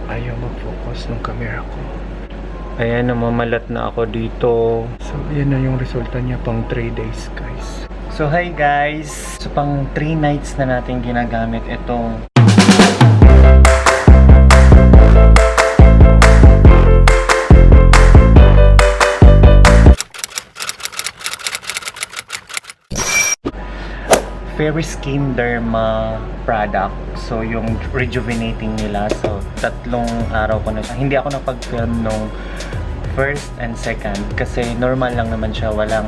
Ayaw mag-focus ng camera ko. Ayan, namamalat na ako dito. So, ayan na yung resulta niya pang 3 days, guys. So, hi guys! So, pang 3 nights na natin ginagamit itong Very Skin Derma product. So, yung rejuvenating nila. So, 3 araw ko na siya. Hindi ako napag-film nung first and second. Kasi normal lang naman siya. Wala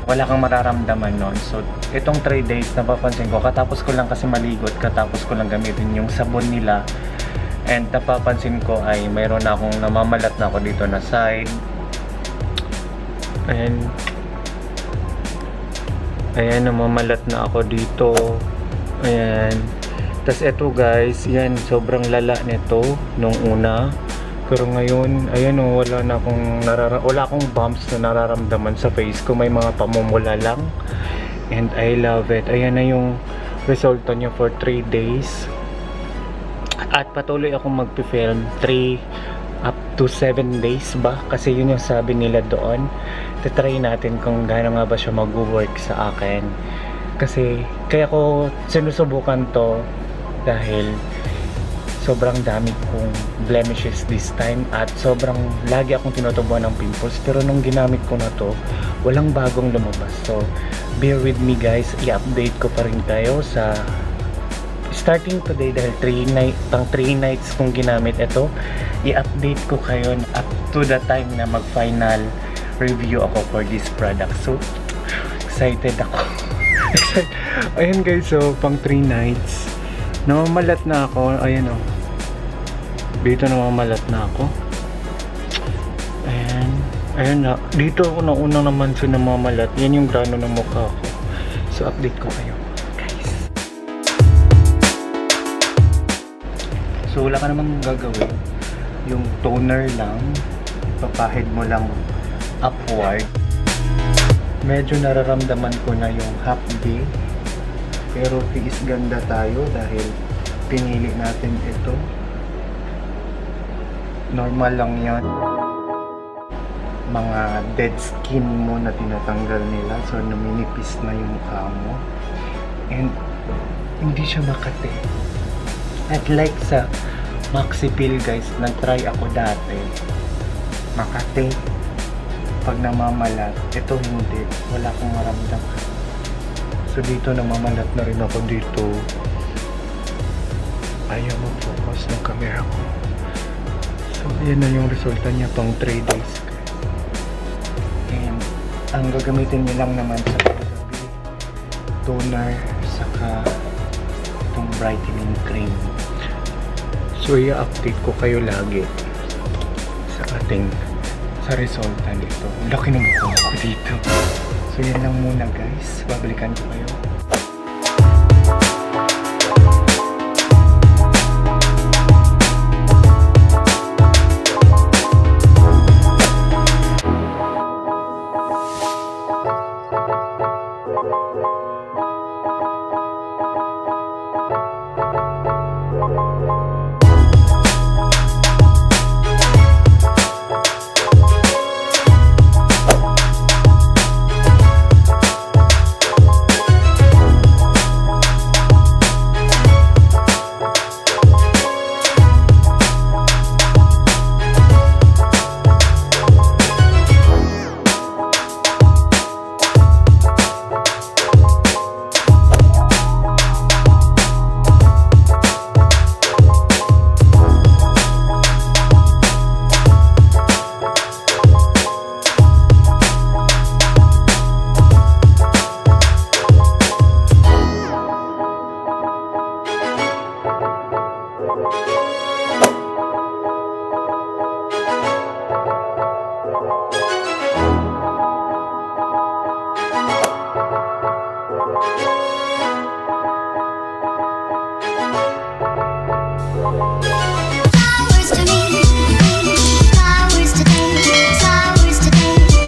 kang mararamdaman nun. So, itong 3 days, napapansin ko, katapos ko lang kasi maligot, katapos ko lang gamitin yung sabon nila. And napapansin ko ay mayroon akong namamalat na ako dito na side. Ayan, namamalat na ako dito. Ayan. Tapos eto guys, yan, sobrang lala nito nung una. Pero ngayon, ayan o, wala akong bumps na nararamdaman sa face ko. May mga pamumula lang. And I love it. Ayan na yung resulta niya for 3 days. At patuloy akong magpi-film 3 up to 7 days ba? Kasi yun yung sabi nila doon. Try natin kung gaano nga ba siya mag-work sa akin. Kasi kaya ko sinusubukan to dahil sobrang dami kong blemishes this time at sobrang lagi akong tinutubuan ng pimples. Pero nung ginamit ko na to, walang bagong lumabas. So bear with me guys, i-update ko pa rin kayo sa starting today dahil 3 nights kong ginamit ito. I-update ko kayo up to the time na mag-final review ako for this product. So, excited ako. Ayan guys, so pang 3 nights. Namamalat na ako. Ayan o. Dito namamalat na ako. Ayan na. Dito ako na unang naman sa namamalat. Yan yung grano ng mukha ko. So, update ko kayo. So wala ka namang gagawin. Yung toner lang, papahid mo lang upward. Medyo nararamdaman ko na yung half day. Pero tiis ganda tayo dahil pinili natin ito. Normal lang yan. Mga dead skin mo na tinatanggal nila. So naminipis na yung mukha mo. And hindi siya makate. At like sa Maxi Pill guys, nag-try ako dati. Makate. Pag namamalat, ito hindi. Wala akong maramdaman. So dito namamalat na rin ako dito. Ayaw mag-focus ng camera ko. So ayan na yung resulta niya pang 3 days. And ang gagamitin niyo lang naman sa paggabi, toner, saka itong brightening cream. So i-update ko kayo lagi sa resulta nito. Laki ng mukha ko dito. So yan lang muna guys. Babalikan ko kayo